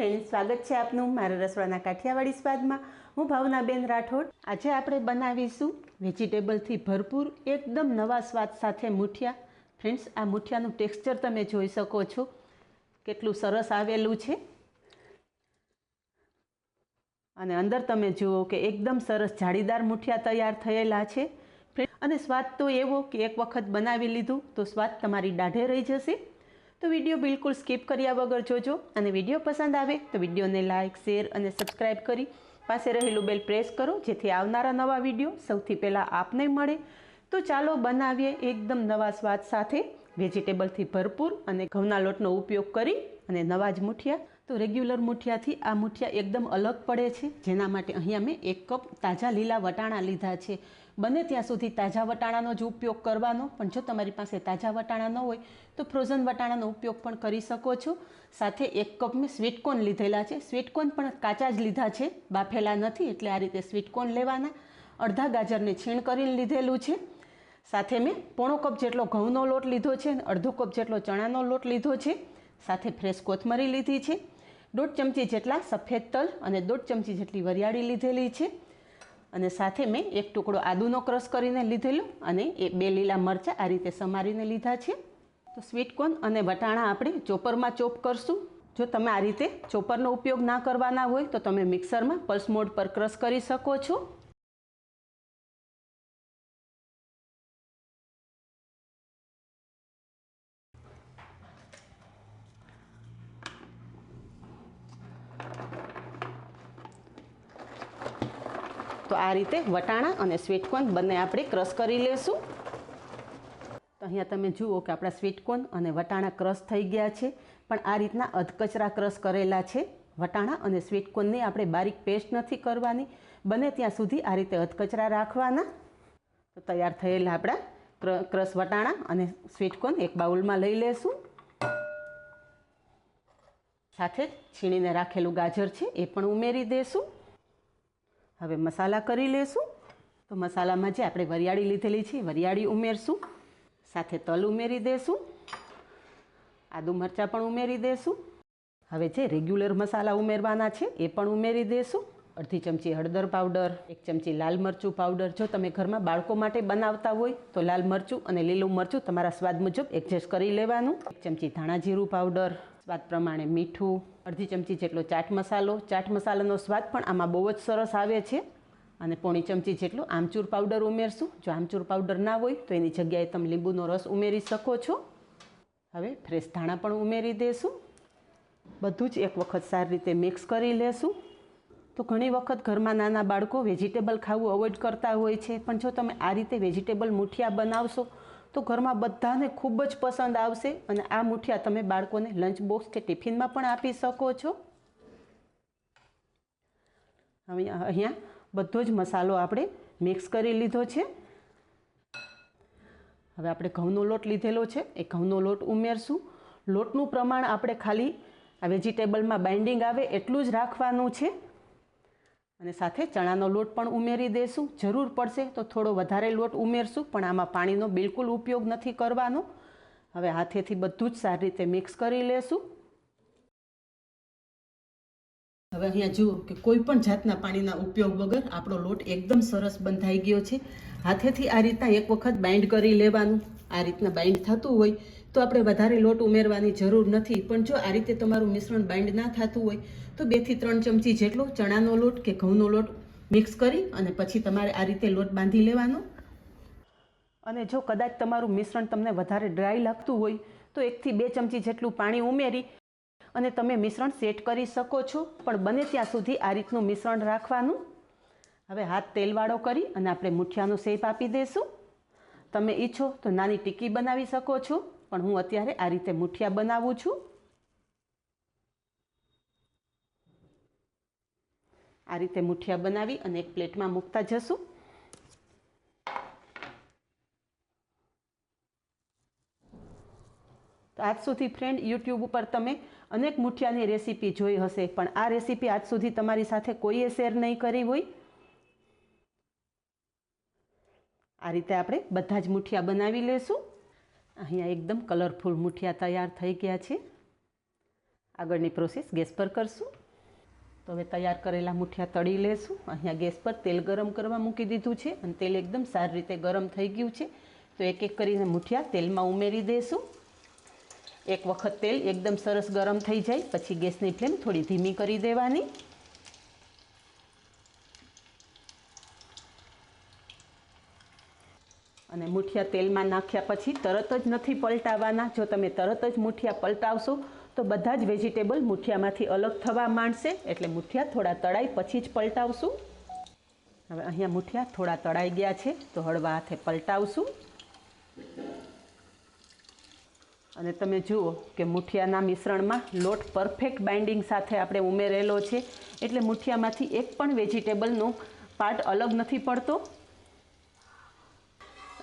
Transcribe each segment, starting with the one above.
Friends, સ્વાગત છે આપનું મારા રસોડાના કાઠિયાવાડી સ્વાદમાં। હું ભાવનાબેન રાઠોડ। આજે આપણે બનાવીશું વેજીટેબલથી ભરપૂર એકદમ નવા સ્વાદ સાથે મુઠિયા। ફ્રેન્ડ્સ, આ મુઠિયાનું ટેક્સચર તમે જોઈ શકો છો કેટલું સરસ આવેલું છે અને અંદર તમે જુઓ કે એકદમ સરસ જાળીદાર મુઠિયા તૈયાર થયેલા છે। અને સ્વાદ તો એવો કે એક વખત બનાવી લીધું તો સ્વાદ તમારી દાઢે રહી જશે। તો વિડીયો બિલકુલ સ્કીપ કર્યા વગર જોજો અને વિડીયો પસંદ આવે તો વિડીયોને લાઇક, શેર અને સબસ્ક્રાઈબ કરી પાસે રહેલું બેલ પ્રેસ કરો જેથી આવનારા નવા વિડીયો સૌથી પહેલાં આપને મળે। તો ચાલો બનાવીએ એકદમ નવા સ્વાદ સાથે વેજીટેબલથી ભરપૂર અને ઘઉંના લોટનો ઉપયોગ કરી અને નવા જ મુઠિયા। તો રેગ્યુલર મુઠિયાથી આ મુઠિયા એકદમ અલગ પડે છે, જેના માટે અહીંયા મેં 1 કપ તાજા લીલા વટાણા લીધા છે। બને ત્યાં સુધી તાજા વટાણાનો જ ઉપયોગ કરવાનો, પણ જો તમારી પાસે તાજા વટાણા ન હોય તો ફ્રોઝન વટાણાનો ઉપયોગ પણ કરી શકો છો। સાથે 1 કપ મેં સ્વીટકોર્ન લીધેલા છે। સ્વીટકોર્ન પણ કાચા જ લીધા છે, બાફેલા નથી, એટલે આ રીતે સ્વીટકોર્ન લેવાના। અડધા ગાજરને છીણ કરીને લીધેલું છે। સાથે મેં પોણો કપ જેટલો ઘઉંનો લોટ લીધો છે અને અડધો કપ જેટલો ચણાનો લોટ લીધો છે। સાથે ફ્રેશ કોથમરી લીધી છે, 1.5 ચમચી જેટલા સફેદ તલ અને 1.5 ચમચી જેટલી વરિયાળી લીધેલી છે અને સાથે મેં 1 ટુકડો આદુનો ક્રશ કરીને લીધેલો અને 2 લીલા મરચાં આ રીતે સમારીને લીધા છે। તો સ્વીટકોર્ન અને વટાણા આપણે ચોપરમાં ચોપ કરશું। જો તમે આ રીતે ચોપરનો ઉપયોગ ના કરવાના હોય તો તમે મિક્સરમાં પલ્સ મોડ પર ક્રશ કરી શકો છો। તો આ રીતે વટાણા અને સ્વીટકોર્ન બંને આપણે ક્રશ કરી લેશું। તો અહીંયા તમે જુઓ કે આપણા સ્વીટકોર્ન અને વટાણા ક્રશ થઈ ગયા છે, પણ આ રીતના અધકચરા ક્રશ કરેલા છે। વટાણા અને સ્વીટકોર્નની આપણે બારીક પેસ્ટ નથી કરવાની, બને ત્યાં સુધી આ રીતે અધકચરા રાખવાના। તો તૈયાર થયેલા આપણા ક્રશ વટાણા અને સ્વીટકોર્ન એક બાઉલમાં લઈ લેશું। સાથે જ છીણીને રાખેલું ગાજર છે એ પણ ઉમેરી દેશું। હવે મસાલા કરી લેશું। તો મસાલામાં જે આપણે વરિયાળી લીધેલી છે વરિયાળી ઉમેરશું, સાથે તલ ઉમેરી દેશું, આદુ મરચાં પણ ઉમેરી દેશું। હવે જે રેગ્યુલર મસાલા ઉમેરવાના છે એ પણ ઉમેરી દેશું। અડધી ચમચી હળદર પાવડર, 1 ચમચી લાલ મરચું પાવડર। જો તમે ઘરમાં બાળકો માટે બનાવતા હોય તો લાલ મરચું અને લીલું મરચું તમારા સ્વાદ મુજબ એડજસ્ટ કરી લેવાનું। 1 ચમચી ધાણા જીરું પાવડર, સ્વાદ પ્રમાણે મીઠું, અડધી ચમચી જેટલો ચાટ મસાલો। ચાટ મસાલાનો સ્વાદ પણ આમાં બહુ જ સરસ આવે છે। અને પોણી ચમચી જેટલો આમચૂર પાવડર ઉમેરશું। જો આમચૂર પાવડર ના હોય તો એની જગ્યાએ તમે લીંબુનો રસ ઉમેરી શકો છો। હવે ફ્રેશ ધાણા પણ ઉમેરી દેશું। બધું જ એક વખત સારી રીતે મિક્સ કરી લેશું। તો ઘણી વખત ઘરમાં નાના બાળકો વેજીટેબલ ખાવું અવોઇડ કરતા હોય છે, પણ જો તમે આ રીતે વેજીટેબલ મુઠિયા બનાવશો તો ઘરમાં બધાને ખૂબ જ પસંદ આવશે અને આ મુઠિયા તમે બાળકોને લંચ બોક્સ કે ટિફિનમાં પણ આપી શકો છો। હવે અહીંયા બધો જ મસાલો આપણે મિક્સ કરી લીધો છે। હવે આપણે ઘઉંનો લોટ લીધેલો છે એ ઘઉંનો લોટ ઉમેરશું। લોટનું પ્રમાણ આપણે ખાલી આ વેજીટેબલમાં બાઇન્ડિંગ આવે એટલું જ રાખવાનું છે અને સાથે ચણાનો લોટ પણ ઉમેરી દઈશું। જરૂર પડશે તો થોડો વધારે લોટ ઉમેરશું, પણ આમાં પાણીનો બિલકુલ ઉપયોગ નથી કરવાનો। હવે હાથેથી બધું જ સારી રીતે મિક્સ કરી લેશું। હવે અહીંયા જુઓ કે કોઈ પણ જાતના પાણીના ઉપયોગ વગર આપણો લોટ એકદમ સરસ બંધાઈ ગયો છે। હાથેથી આ રીતના એક વખત બાઇન્ડ કરી લેવાનું। આ રીતના બાઇન્ડ થતું હોય તો આપણે વધારે લોટ ઉમેરવાની જરૂર નથી, પણ જો આ રીતે તમારું મિશ્રણ બાઇન્ડ ના થતું હોય તો 2 થી 3 ચમચી જેટલો ચણાનો લોટ કે ઘઉંનો લોટ મિક્સ કરી અને પછી તમારે આ રીતે લોટ બાંધી લેવાનો। અને જો કદાચ તમારું મિશ્રણ તમને વધારે ડ્રાય લાગતું હોય તો 1 થી 2 ચમચી જેટલું પાણી ઉમેરી અને તમે મિશ્રણ સેટ કરી શકો છો, પણ બને ત્યાં સુધી આ રીતનું મિશ્રણ રાખવાનું। હવે હાથ તેલવાળો કરી અને આપણે મુઠિયાનો શેપ આપી દઈશું। તમે ઈચ્છો તો નાની ટીકી બનાવી શકો છો, પણ હું અત્યારે આ રીતે મુઠિયા બનાવું છું। આ રીતે મુઠિયા બનાવી અને એક પ્લેટમાં મૂકતા જશું। તો આજ સુધી ફ્રેન્ડ યુટ્યુબ ઉપર તમે અનેક મુઠિયાની રેસીપી જોઈ હશે, પણ આ રેસીપી આજ સુધી તમારી સાથે કોઈએ શેર નહીં કરી હોય। આ રીતે આપણે બધા જ મુઠિયા બનાવી લેશું। અહીંયા એકદમ કલરફુલ મુઠિયા તૈયાર થઈ ગયા છે। આગળની પ્રોસેસ ગેસ પર કરશું. તો હવે તૈયાર કરેલા મુઠિયા તળી લેશું. અહીંયા ગેસ પર તેલ ગરમ કરવા મૂકી દીધું છે અને તેલ એકદમ સારી રીતે ગરમ થઈ ગયું છે. તો એક એક કરીને મુઠિયા તેલમાં ઉમેરી દઈશું. એક વખત તેલ એકદમ સરસ ગરમ થઈ જાય પછી ગેસની ફ્લેમ થોડી ધીમી કરી દેવાની. અને મુઠિયા તેલમાં નાખ્યા પછી તરત જ નથી પલટાવવાના. જો તમે તરત જ મુઠિયા પલટાવશો તો બધા જ વેજીટેબલ મુઠિયામાંથી અલગ થવા માંડશે. એટલે મુઠિયા થોડા તળાઈ પછી જ પલટાવશું. હવે અહીંયા મુઠિયા થોડા તળાઈ ગયા છે તો હળવા હાથે પલટાવશું. અને તમે જુઓ કે મુઠિયાના મિશ્રણમાં લોટ પરફેક્ટ બાઇન્ડિંગ સાથે આપણે ઉમેરેલો છે. એટલે મુઠિયામાંથી એક પણ વેજીટેબલનો પાર્ટ અલગ નથી પડતો.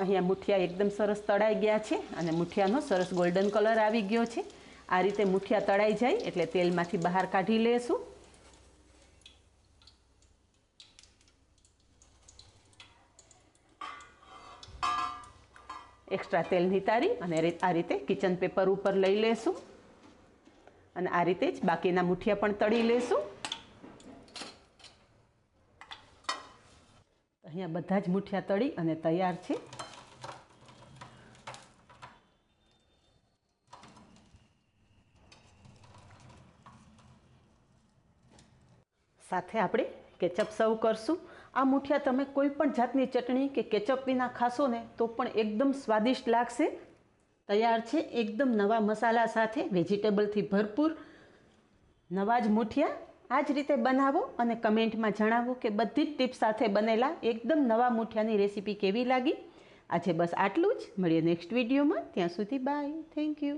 અહીંયા મુઠિયા એકદમ સરસ તળાઈ ગયા છે અને મુઠિયાનો સરસ ગોલ્ડન કલર આવી ગયો છે. આ રીતે મુઠિયા તળાઈ જાય એટલે તેલમાંથી બહાર કાઢી લેશું. એક્સ્ટ્રા તેલ નિતારી અને આ રીતે કિચન પેપર ઉપર લઈ લેશું. અને આ રીતે જ બાકીના મુઠિયા પણ તળી લેશું. અહીંયા બધા જ મુઠિયા તળી અને તૈયાર છે. સાથે આપણે કેચઅપ સર્વ કરશું. આ મુઠિયા તમે કોઈ પણ જાતની ચટણી કે કેચઅપ વિના ખાશો ને તો પણ એકદમ સ્વાદિષ્ટ લાગશે. તૈયાર છે એકદમ નવા મસાલા સાથે વેજીટેબલથી ભરપૂર નવા જ મુઠિયા. આ જ રીતે બનાવો અને કમેન્ટમાં જણાવો કે બધી જ ટિપ્સ સાથે બનેલા એકદમ નવા મુઠિયાની રેસીપી કેવી લાગી. આજે બસ આટલું જ. મળીએ નેક્સ્ટ વિડીયોમાં. ત્યાં સુધી બાય. Thank you.